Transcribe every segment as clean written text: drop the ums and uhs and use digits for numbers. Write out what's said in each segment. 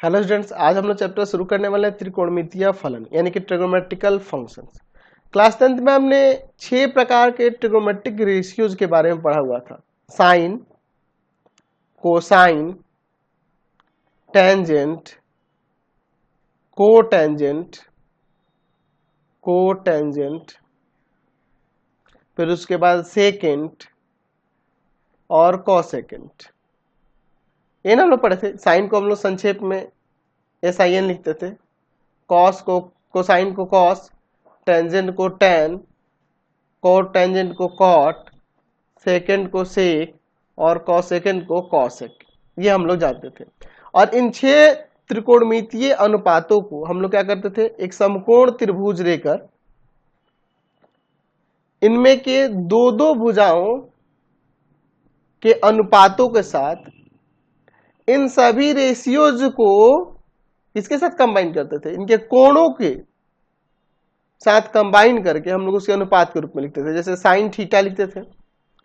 Hello students, आज हम लोग चैप्टर शुरू करने वाले हैं त्रिकोणमितीय फलन यानी कि ट्रिग्नोमेट्रिकल फंक्शंस। क्लास 10th में हमने 6 प्रकार के ट्रिग्नोमेट्रिक रेशियोज के बारे में पढ़ा हुआ था। Sine, cosine, tangent, cotangent, cotangent, फिर उसके बाद सेकेंट और कोसेकेंट। ये ना हम लोग पढ़े थे। साइन को हम लोग संक्षेप में SIN लिखते थे, कॉस को कोसाइन को कॉस, टेंजेंट को टेन, कोट टेंजेंट को कॉट, सेकेंड को सेक और कॉसेकेंड को कॉसेक। ये हम लोग जानते थे। और इन 6 त्रिकोणमितीय अनुपातों को हम लोग क्या करते थे, एक समकोण त्रिभुज लेकर इनमें के दो दो भुजाओं के अनुपातों के साथ इन सभी रेशियोज को इसके साथ कंबाइन करते थे। इनके कोणों के साथ कंबाइन करके हम लोग उसके अनुपात के रूप में लिखते थे। जैसे साइन थीटा लिखते थे,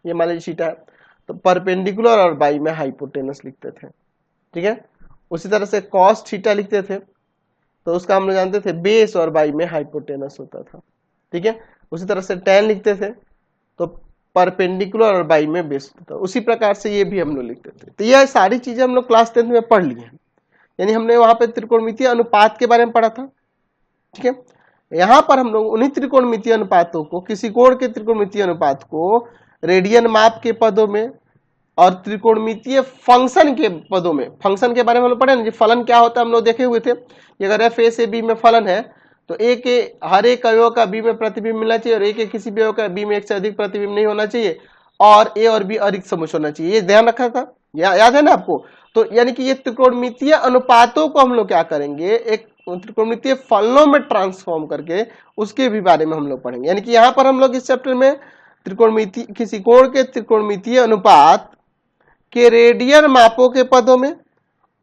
ये मान लीजिए थीटा है, तो परपेंडिकुलर और बाई में हाइपोटेनस लिखते थे। ठीक है। उसी तरह से कॉस थीटा लिखते थे, तो उसका हम लोग जानते थे बेस और बाई में हाइपोटेनस होता था। ठीक है। उसी तरह से टेन लिखते थे, तो परपेंडिकुलर और बाई में बेस होता था। उसी प्रकार से ये भी हम लोग लिखते थे। तो यह सारी चीजें हम लोग क्लास 10th में पढ़ ली हैं। यानी हमने वहां पे त्रिकोणमितीय अनुपात के बारे में पढ़ा था। ठीक है। यहां पर हम लोग उन्हीं त्रिकोणमितीय अनुपातों को, किसी कोण के त्रिकोणमितीय अनुपात को रेडियन माप के पदों में और त्रिकोणमितीय फंक्शन के पदों में, फंक्शन के बारे में हम लोग पढ़े ना, फलन क्या होता है हम लोग देखे हुए थे। कि अगर एफ ए से बी में फलन है तो ए के हर एक अवयव का बी में प्रतिबिंब मिलना चाहिए और ए के किसी भी अवयव का बी में एक से अधिक प्रतिबिंब नहीं होना चाहिए और ए और बी अधिक समुच्चय होना चाहिए। ये ध्यान रखा था, याद है ना आपको। तो यानी कि ये त्रिकोणमितीय अनुपातों को हम लोग क्या करेंगे, एक त्रिकोणमितीय फलनों में ट्रांसफॉर्म करके उसके भी बारे में हम लोग पढ़ेंगे। यानी कि यहाँ पर हम लोग इस चैप्टर में त्रिकोणमितीय, किसी कोण के त्रिकोणमितीय अनुपात के रेडियन मापों के पदों में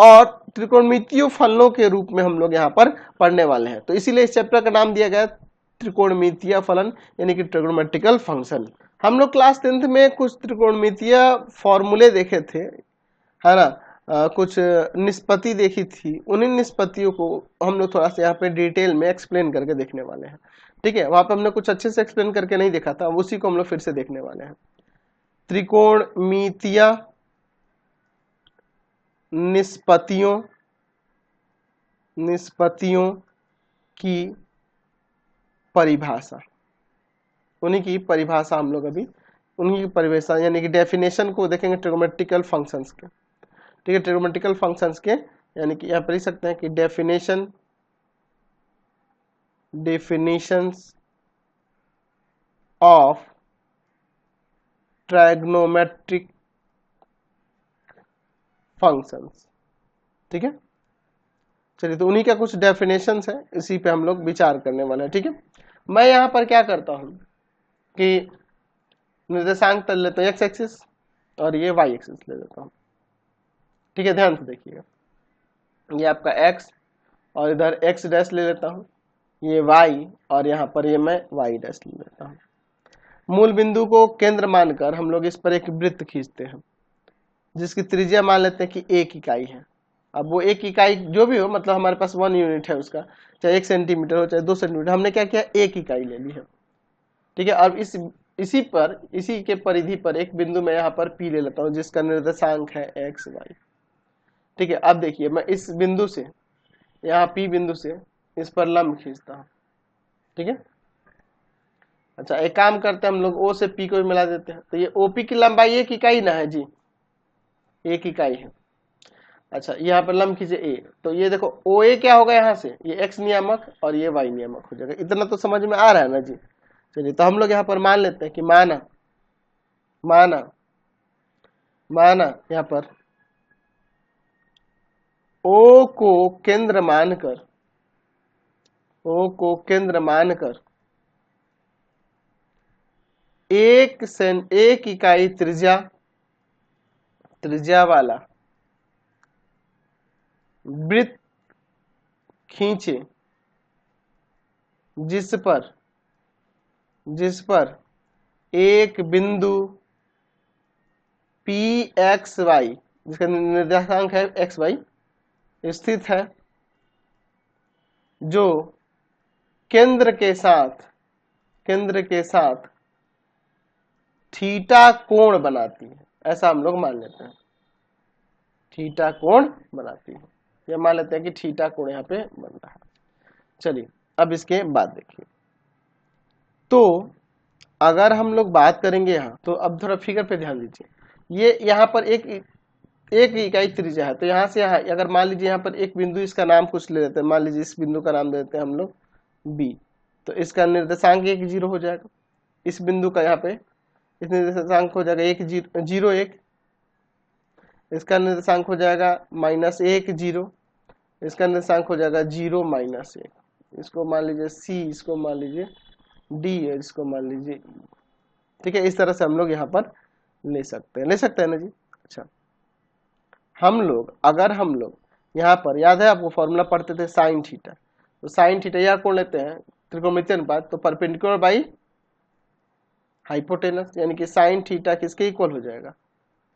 और त्रिकोणमितीय फलनों के रूप में हम लोग यहाँ पर पढ़ने वाले हैं। तो इसीलिए इस चैप्टर का नाम दिया गया त्रिकोणमितीय फलन यानी कि ट्रिग्नोमेट्रिकल फंक्शन। हम लोग क्लास 10th में कुछ त्रिकोणमितीय फॉर्मूले देखे थे, है ना। कुछ निष्पत्ति देखी थी। उन्हीं निष्पत्तियों को हम लोग थोड़ा सा यहाँ पे डिटेल में एक्सप्लेन करके देखने वाले हैं। ठीक है। वहां पे हमने कुछ अच्छे से एक्सप्लेन करके नहीं देखा था, उसी को हम लोग फिर से देखने वाले हैं। त्रिकोणमितीय निष्पत्तियों की परिभाषा, उन्हीं की परिभाषा हम लोग अभी उन्हीं की परिभाषा यानी कि डेफिनेशन को देखेंगे ट्रिग्नोमेट्रिकल फंक्शंस के। ठीक है। ट्रिग्नोमेट्रिकल फंक्शंस के यानी कि यहाँ पर लिख सकते हैं कि डेफिनेशंस ऑफ ट्रिग्नोमेट्रिक फंक्शंस। ठीक है। चलिए, तो उन्हीं का कुछ डेफिनेशंस है, इसी पे हम लोग विचार करने वाले हैं। ठीक है। मैं यहाँ पर क्या करता हूँ कि निर्देशांक तल लेता हूँ एक्स एक्सिस और ये वाई एक्सिस ले लेता हूँ। ठीक है। ध्यान से देखिएगा, ये आपका एक्स और इधर एक्स डैश ले लेता हूँ, ये वाई और यहाँ पर ये मैं वाई डैश ले लेता हूँ। मूल बिंदु को केंद्र मानकर हम लोग इस पर एक वृत्त खींचते हैं जिसकी त्रिज्या मान लेते हैं कि 1 इकाई है। अब वो 1 इकाई जो भी हो, मतलब हमारे पास 1 यूनिट है उसका, चाहे 1 सेंटीमीटर हो चाहे 2 सेंटीमीटर, हमने क्या किया 1 इकाई ले ली है। ठीक है। अब इसी के परिधि पर एक बिंदु मैं यहाँ पर पी ले लेता हूँ जिसका निर्देशांक है एक्स वाई। ठीक है। अब देखिए, मैं इस बिंदु से, यहाँ पी बिंदु से इस पर लंब खींचता हूँ। ठीक है। अच्छा, एक काम करते हैं हम लोग, ओ से पी को भी मिला देते हैं। तो ये ओपी की लंबाई 1 इकाई ना है जी, 1 इकाई है। अच्छा, यहाँ पर लंब खींचे ए, तो ये देखो ओ ए क्या होगा, यहाँ से ये एक्स नियामक और ये वाई नियामक हो जाएगा। इतना तो समझ में आ रहा है ना जी। चलिए, तो हम लोग यहाँ पर मान लेते हैं कि माना यहाँ पर ओ को केंद्र मानकर एक इकाई त्रिज्या वाला वृत्त खींचे जिस पर एक बिंदु पी एक्स वाई, जिसका निर्देशांक है एक्स वाई, स्थित है, जो केंद्र के साथ थीटा कोण बनाती है, ऐसा हम लोग मान लेते हैं। थीटा कोण बनाती है, ये मान लेते हैं कि थीटा कोण यहाँ पे बन रहा है। चलिए अब इसके बाद देखिए, तो अगर हम लोग बात करेंगे यहाँ, तो अब थोड़ा फिगर पे ध्यान दीजिए। ये यहाँ पर एक इकाई त्रिज्या है, तो यहाँ से यहाँ अगर मान लीजिए यहाँ पर एक बिंदु, इसका नाम कुछ ले लेते हैं, मान लीजिए इस बिंदु का नाम दे देते हैं हम लोग बी, तो इसका निर्देशांक 1 0 हो जाएगा। इस बिंदु का यहाँ पे इस निर्देशांक हो जाएगा 1 0 1, इसका निर्देशांक हो जाएगा -1 0, इसका निर्देशांक हो जाएगा 0 -1। इसको मान लीजिए सी, इसको मान लीजिए डी, इसको मान लीजिए ई। ठीक है, इस तरह से हम लोग यहाँ पर ले सकते हैं ना जी। अच्छा, अगर हम लोग यहाँ पर, याद है आपको फॉर्मूला पढ़ते थे साइन थीटा, तो साइन थीटा यह कौन लेते हैं, त्रिकोणमितीय अनुपात, तो परपेंडिकुलर बाई हाइपोटेनस, यानी कि साइन थीटा किसके इक्वल हो जाएगा,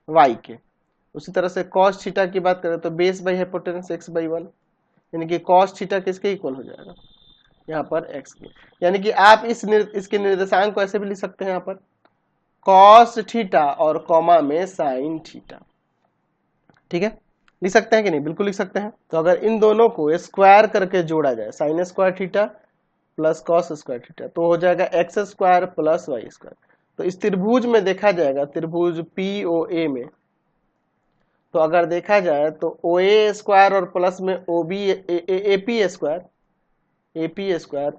वाई के। उसी तरह से कॉस थीटा की बात करें तो बेस बाई हाइपोटेनस x/1, यानी कि कॉस थीटा किसके इक्वल हो जाएगा, यहाँ पर x के। यानी कि आप इसके निर्देशांक को ऐसे भी लिख सकते हैं, यहाँ पर कॉस थीटा और कॉमा में साइन थीटा। ठीक है, लिख सकते हैं कि नहीं, बिल्कुल लिख सकते हैं। तो अगर इन दोनों को स्क्वायर करके जोड़ा जाए, sine square theta plus cos square theta, तो हो जाएगा x square plus y square. तो इस त्रिभुज में देखा जाएगा, त्रिभुज POA में, तो अगर देखा जाए तो OA स्क्वायर और प्लस में AP स्क्वायर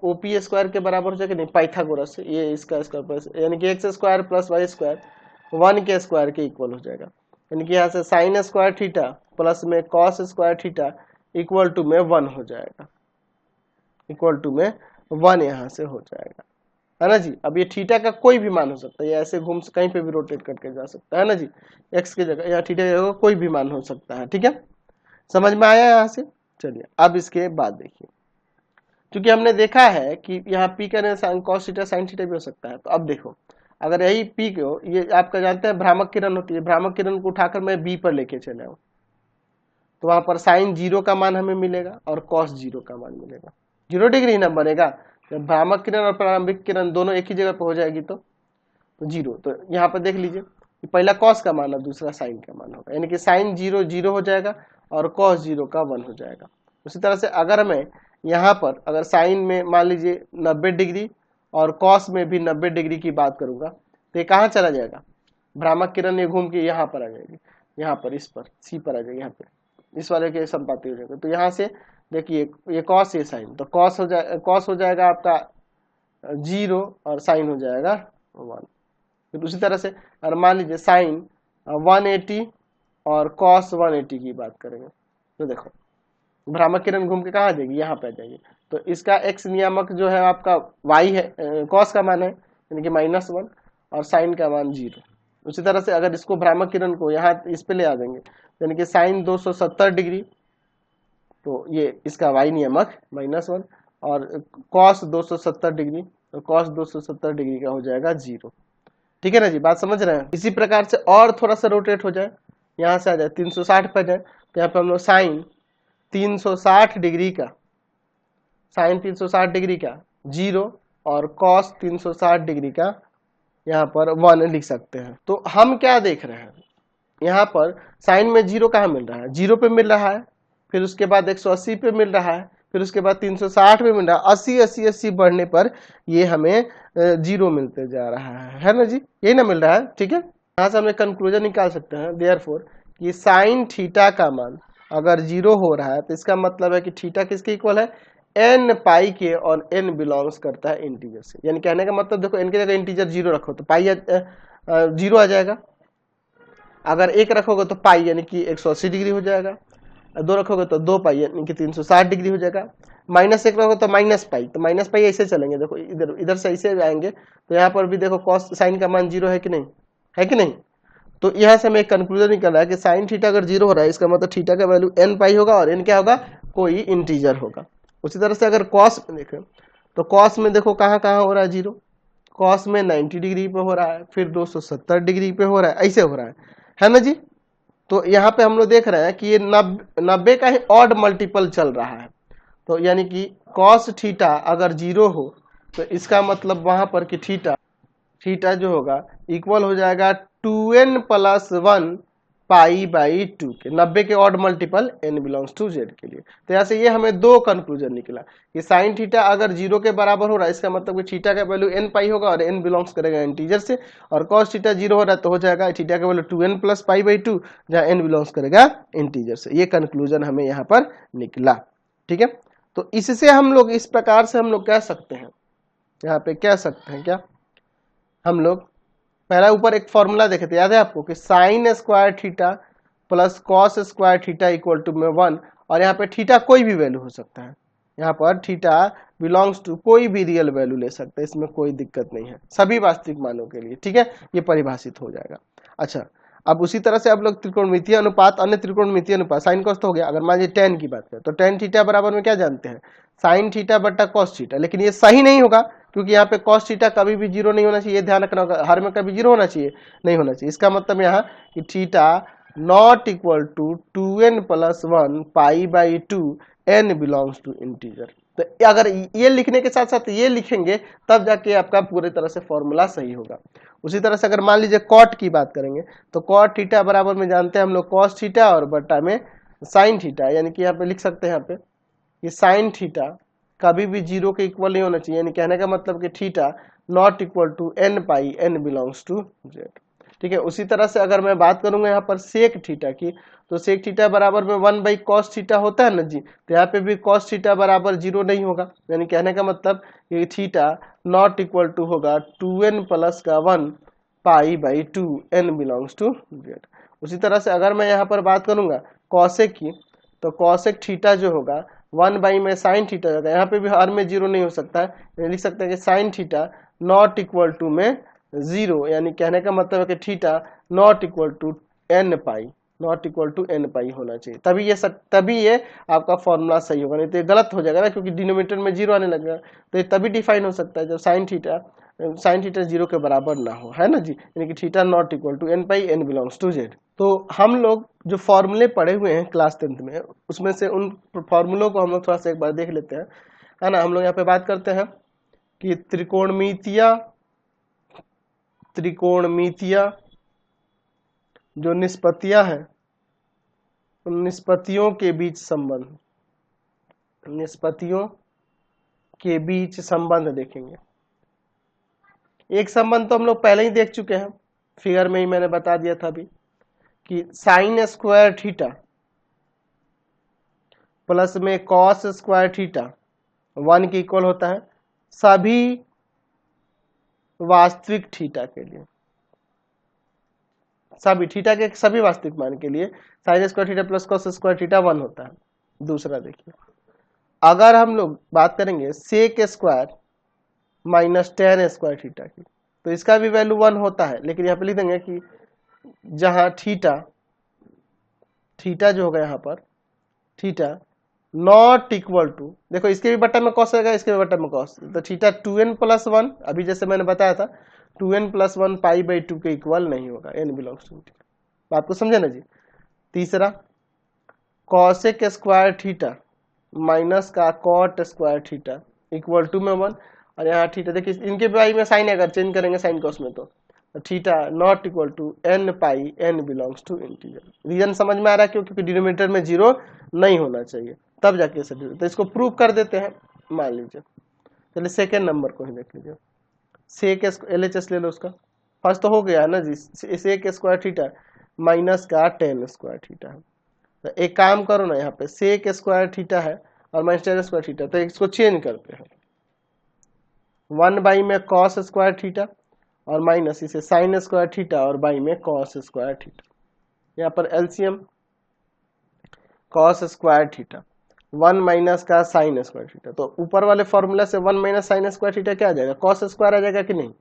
OP स्क्वायर के बराबर हो जाएगा नहीं, पाइथागोरस से, ये इसका स्क्वायर प्लस, यानी कि x square plus y square 1 के स्क्वायर के इक्वल हो जाएगा। यानी कि यहाँ से साइन स्क्वायर थीटा प्लस में cos square theta equal to में 1 हो जाएगा, इक्वल टू में 1 यहाँ से हो जाएगा, है ना जी। अब ये थीटा का कोई भी मान हो सकता है, ये ऐसे घूम कहीं पे भी रोटेट करके जा सकता है ना जी, एक्स की जगह या थीटा की जगह कोई भी मान हो सकता है। ठीक है, समझ में आया यहाँ से। चलिए अब इसके बाद देखिए, क्योंकि हमने देखा है कि यहाँ पी का sine cos theta sine theta भी हो सकता है, तो अब देखो, अगर यही पी को, ये आपका जानते हैं भ्रामक किरण होती है, भ्रामक किरण को उठाकर मैं बी पर लेके चले आऊँ, तो वहां पर साइन 0 का मान हमें मिलेगा और कॉस 0 का मान मिलेगा, 0 डिग्री ना बनेगा। जब भ्रामक किरण और प्रारंभिक किरण दोनों एक ही जगह पर हो जाएगी तो 0, तो यहाँ पर देख लीजिए कि पहला कॉस का मान और दूसरा साइन का मान होगा, यानी कि साइन 0 0 हो जाएगा और कॉस 0 का 1 हो जाएगा। उसी तरह से अगर मैं यहाँ पर अगर साइन में मान लीजिए 90 डिग्री और कॉस में भी 90 डिग्री की बात करूंगा, तो ये कहाँ चला जाएगा, भ्रामक किरण ये घूम के यहाँ पर आ जाएगी, यहाँ पर इस पर सी पर आ जाएगी, यहाँ पे इस वाले के संपाती हो जाएगा। तो यहाँ से देखिए ये कॉस ये साइन, तो कॉस हो जाएगा आपका 0 और साइन हो जाएगा 1। फिर उसी तरह से अगर मान लीजिए साइन 180 और कॉस 180 की बात करेंगे, तो देखो भ्रामक किरण घूम के कहाँ आ जाएगी, यहाँ पे आ जाएगी। तो इसका x नियामक जो है आपका y है, कॉस का मान है यानी कि -1 और साइन का मान 0। उसी तरह से अगर इसको भ्रामक किरण को यहाँ इस पे ले आ देंगे, यानी कि साइन 270 डिग्री, तो ये इसका y नियामक -1 और कॉस 270 डिग्री, तो कॉस 270 डिग्री का हो जाएगा 0। ठीक है ना जी, बात समझ रहे हैं। इसी प्रकार से और थोड़ा सा रोटेट हो जाए, यहाँ से आ जाए 360 पे जाए, तो यहाँ पे हम लोग साइन 360 डिग्री का, साइन 360 डिग्री का 0 और कॉस 360 डिग्री का यहाँ पर 1 लिख सकते हैं। तो हम क्या देख रहे हैं, यहाँ पर साइन में 0 कहाँ मिल रहा है, 0 पे मिल रहा है, फिर उसके बाद 180 पे मिल रहा है, फिर उसके बाद 360 पे मिल रहा है, 80 80 80 बढ़ने पर ये हमें 0 मिलते जा रहा है ना जी, यही ना मिल रहा है। ठीक है, यहाँ से हम एक कंक्लूजन निकाल सकते हैं देयरफॉर कि साइन थीटा का मान अगर 0 हो रहा है तो इसका मतलब है कि थीटा किसके इक्वल है, n पाई के, और n बिलोंग्स करता है इंटीजर से। यानी कहने का मतलब देखो, n की जगह इंटीजर 0 रखो तो पाई 0 आ जाएगा, अगर 1 रखोगे तो पाई यानी कि 180 डिग्री हो जाएगा, 2 रखोगे तो 2 पाई यानी कि 360 डिग्री हो जाएगा, -1 रखोगे तो माइनस पाई, तो माइनस पाई ऐसे चलेंगे, देखो इधर से ऐसे आएंगे, तो यहाँ पर भी देखो कॉस साइन का मान 0 है कि नहीं, है कि नहीं। तो यहाँ से हमें एक कंक्लूजन निकल रहा है कि साइन थीटा अगर 0 हो रहा है, इसका मतलब थीटा का वैल्यू n पाई होगा और n क्या होगा, कोई इंटीजर होगा। उसी तरह से अगर कॉस में देखें तो कॉस में देखो कहाँ कहाँ हो रहा है 0, कॉस में 90 डिग्री पे हो रहा है, फिर 270 डिग्री पे हो रहा है, ऐसे हो रहा है ना जी। तो यहाँ पे हम लोग देख रहे हैं कि ये 90 का ही ऑड मल्टीपल चल रहा है। तो यानी कि कॉस थीटा अगर 0 हो तो इसका मतलब वहां पर कि थीटा जो होगा इक्वल हो जाएगा 2n प्लस 1 पाई बाई 2 के, 90 के odd multiple n belongs to z के लिए। तो यहाँ से ये हमें दो कंक्लूजन निकला कि साइन थीटा अगर 0 के बराबर हो रहा है इसका मतलब कि थीटा का वैल्यू n पाई होगा और n बिलोंग्स करेगा इंटीजर से, और कॉस थीटा 0 हो रहा है तो हो जाएगा थीटा का value 2n plus pi by 2 जहाँ n बिलोंग्स करेगा इंटीजर से। ये कंक्लूजन हमें यहाँ पर निकला। ठीक है, तो इससे हम लोग इस प्रकार से हम लोग कह सकते हैं, यहाँ पे कह सकते हैं क्या, हम लोग पहला ऊपर एक फॉर्मूला देखे थे, याद है आपको, कि sine square theta plus cos square theta equal to में 1, और यहाँ पे थीटा कोई भी वैल्यू हो सकता है, यहाँ पर थीटा बिलोंग्स टू कोई भी रियल वैल्यू ले सकते हैं, इसमें कोई दिक्कत नहीं है, सभी वास्तविक मानों के लिए। ठीक है, ये परिभाषित हो जाएगा। अच्छा, अब उसी तरह से आप लोग त्रिकोणमितीय अनुपात, अन्य त्रिकोणमितीय अनुपात, साइन कॉस तो हो गया। अगर मान लीजिए tan की बात करें तो tan थीटा बराबर में क्या जानते हैं, साइन थीटा बटा कॉस थीटा, लेकिन ये सही नहीं होगा क्योंकि यहाँ पे कॉस थीटा कभी भी 0 नहीं होना चाहिए, ये ध्यान रखना होगा, हर में कभी 0 होना चाहिए, नहीं होना चाहिए। इसका मतलब यहाँ कि theta not equal to 2n plus 1 pi by 2 n belongs to integer. तो अगर ये लिखने के साथ साथ ये लिखेंगे तब जाके आपका पूरी तरह से फॉर्मूला सही होगा। उसी तरह से अगर मान लीजिए कॉट की बात करेंगे तो कॉट थीटा बराबर में जानते हैं हम लोग कॉस थीटा और बटा में साइन थीटा, यानी कि यहाँ पे लिख सकते हैं यहाँ पे कि साइन थीटा कभी भी 0 के इक्वल नहीं होना चाहिए, यानी कहने का मतलब कि theta not equal to n pi n belongs to z। ठीक है, उसी तरह से अगर मैं बात करूंगा यहाँ पर सेक थीटा की, तो सेक थीटा बराबर में 1 बाई कॉस थीटा होता है ना जी, तो यहाँ पे भी कॉस थीटा बराबर 0 नहीं होगा, यानी कहने का मतलब ये थीटा नॉट इक्वल टू होगा 2n प्लस का 1 pi by 2 n belongs to z। उसी तरह से अगर मैं यहाँ पर बात करूंगा कॉसेक की, तो कॉसेक थीटा जो होगा 1 बाई में साइन थीटा होगा, यहाँ पे भी हर में 0 नहीं हो सकता है, लिख सकते हैं कि sine theta not equal to में 0, यानी कहने का मतलब है कि theta not equal to n pi, not equal to n pi होना चाहिए, तभी ये आपका फॉर्मूला सही होगा, नहीं तो ये गलत हो जाएगा ना, क्योंकि डिनोमिनेटर में 0 आने लगेगा। तो ये तभी डिफाइन हो सकता है जब साइन थीटा 0 के बराबर ना हो, है ना जी, यानी कि theta not equal to n pi n belongs to z। तो हम लोग जो फॉर्मूले पढ़े हुए हैं क्लास 10th में, उसमें से उन फॉर्मूलों को हम लोग थोड़ा सा एक बार देख लेते हैं, है ना। हम लोग यहाँ पे बात करते हैं कि त्रिकोणमितीय जो निष्पत्तियां हैं उन निष्पत्तियों के बीच संबंध देखेंगे। एक संबंध तो हम लोग पहले ही देख चुके हैं, फिगर में ही मैंने बता दिया था अभी, कि साइन स्क्वायर थीटा प्लस में कॉस स्क्वायर थीटा 1 के इक्वल होता है सभी वास्तविक थीटा के लिए, सभी थीटा के सभी वास्तविक मान के लिए sign square theta plus cos square theta 1 होता है। दूसरा देखिए, अगर हम लोग बात करेंगे sec square minus tan square theta की, तो इसका भी वैल्यू 1 होता है, लेकिन यहाँ पे लिख देंगे कि जहां थीटा जो होगा यहाँ पर थीटा नॉट इक्वल टू, देखो इसके भी बट्टा में कॉस रहेगा, इसके भी बट्टा में कॉस, तो थीटा 2n प्लस 1, अभी जैसे मैंने बताया था 2n प्लस 1 पाई बाई 2 के इक्वल नहीं होगा, n बिलोंग्स टू, बात को समझे ना जी। तीसरा, कॉसेक स्क्वायर थीटा माइनस का cot square theta equal to में 1, और यहाँ थीटा देखिए इनके बाई में साइन अगर चेंज करेंगे साइन कॉस में, तो theta not equal to n pi n belongs to integer. Reason समझ में आ रहा है क्यों, क्योंकि डिनोमिनेटर में 0 नहीं होना चाहिए, तब जाके ऐसे, तो इसको प्रूव कर देते हैं। मान लीजिए, चलिए सेकेंड नंबर को ही देख लीजिए, सेक LHS ले लो उसका, फर्स्ट तो हो गया है ना जी, सेक स्क्वायर थीटा माइनस का टेन स्क्वायर थीटा है। तो एक काम करो ना, यहाँ पे सेक स्क्वायर थीटा है और माइनस टेन स्क्वायर थीटा, तो इसको चेंज करते हैं, 1 बाई में कॉस स्क्वायर थीटा और माइनस इसे साइन स्क्वायर थीटा और बाई में कॉस स्क्वायर थीटा, यहाँ पर LCM cos square theta 1 minus का साइन स्क्वायर थीटा, तो ऊपर वाले फॉर्मूला से 1 माइनस साइन स्क्वायर थीटा क्या आ जाएगा, कॉस स्क्वायर आ जाएगा कि नहीं,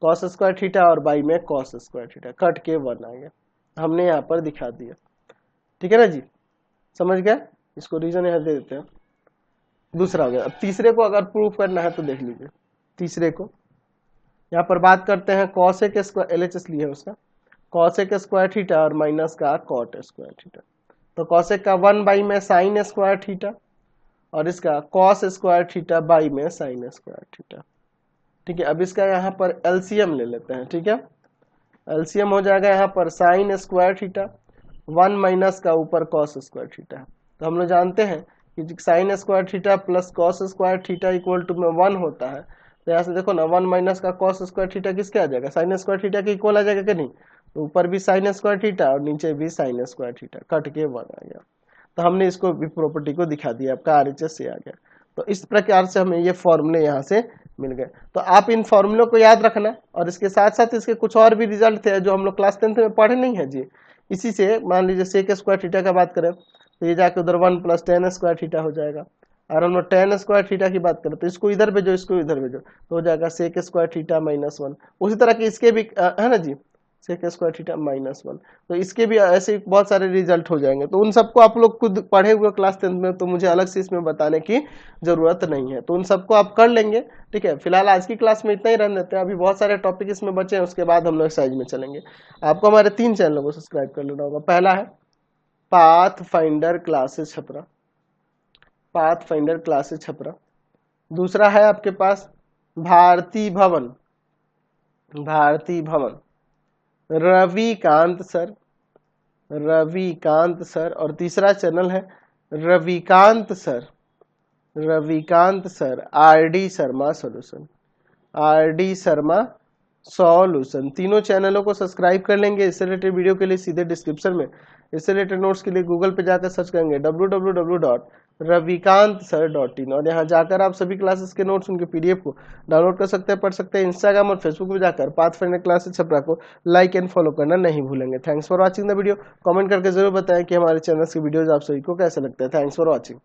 कॉस स्क्वायर थीटा और बाई में कॉस स्क्वायर थीटा, कट के 1 आ गया, हमने यहाँ पर दिखा दिया। ठीक है ना जी, समझ गए, इसको रीजन यहाँ दे देते हैं। दूसरा हो गया। अब तीसरे को अगर प्रूफ करना है तो देख लीजिए, तीसरे को यहाँ पर बात करते हैं कॉसेक स्क्वायर, LHS लिए उसका कॉसेक स्क्वायर थीटा और माइनस का कॉट स्क्वायर थीटा। तो कॉसेक का 1 बाई में साइन स्क्वायर थीटा और इसका कॉस स्क्वायर थीटा बाई में साइन स्क्वायर थीटा। ठीक है, अब इसका यहाँ पर एलसीएम ले लेते हैं। ठीक है, एलसीएम हो जाएगा यहाँ पर साइन स्क्वायर थीटा 1 माइनस का ऊपर कॉस स्क्वायर थीटा। तो हम लोग जानते हैं कि sine square theta plus cos square theta equal to में 1 होता है। तो यहाँ से देखो ना 1 माइनस का कॉस स्क्वायर थीटा किसके आ जाएगा, साइन स्क्वायर थीटा के इक्वल आ जाएगा कि नहीं। तो ऊपर भी साइन स्क्वायर थीटा और नीचे भी साइन स्क्वायर थीटा, कट के 1 आ गया। तो हमने इसको भी प्रॉपर्टी को दिखा दिया, आपका आरएचएस से आ गया। तो इस प्रकार से हमें ये फॉर्मूले यहाँ से मिल गए। तो आप इन फॉर्मूलों को याद रखना और इसके साथ साथ इसके कुछ और भी रिजल्ट थे जो हम लोग क्लास 10th में पढ़े नहीं है जी। इसी से मान लीजिए सेक स्क्वायर थीटा का बात करें तो ये जाके उधर 1 प्लस टेन स्क्वायर थीटा हो जाएगा। और हम लोग टेन स्क्वायर थीटा की बात करें तो इसको इधर भेजो, इसको इधर भेजो, तो हो जाएगा सेक स्क्वायर थीटा -1। उसी तरह के इसके भी है ना जी, सेक स्क्वायर थीटा -1। तो इसके भी ऐसे बहुत सारे रिजल्ट हो जाएंगे। तो उन सबको आप लोग खुद पढ़े हुए क्लास 10th में, तो मुझे अलग से इसमें बताने की जरूरत नहीं है। तो उन सबको आप कर लेंगे। ठीक है, फिलहाल आज की क्लास में इतना ही रहने देते हैं। अभी बहुत सारे टॉपिक इसमें बचे हैं, उसके बाद हम लोग एक्सरसाइज में चलेंगे। आपको हमारे 3 चैनलों को सब्सक्राइब कर लेना होगा। पहला है path finder classes Chhapra, path finder classes Chhapra. दूसरा है आपके पास भारती भवन, भारती भवन, रविकांत सर, रविकांत सर। और तीसरा चैनल है Ravikant sir, Ravikant sir RD Sharma solution, RD Sharma solution. तीनों चैनलों को सब्सक्राइब कर लेंगे। इससे रिलेटेड वीडियो के लिए सीधे डिस्क्रिप्शन में, इससे रिलेटेड नोट्स के लिए गूगल पे जाकर सर्च करेंगे www.ravikantsir.in और यहाँ जाकर आप सभी क्लासेस के नोट्स, उनके पीडीएफ को डाउनलोड कर सकते हैं, पढ़ सकते हैं। इंस्टाग्राम और फेसबुक पे जाकर पाथ फाइंडर क्लासेस छपरा को लाइक एंड फॉलो करना नहीं भूलेंगे। Thanks for watching the video. Comment करके जरूर बताएं कि हमारे चैनल के वीडियोज आप सभी को कैसे लगते हैं। Thanks for watching.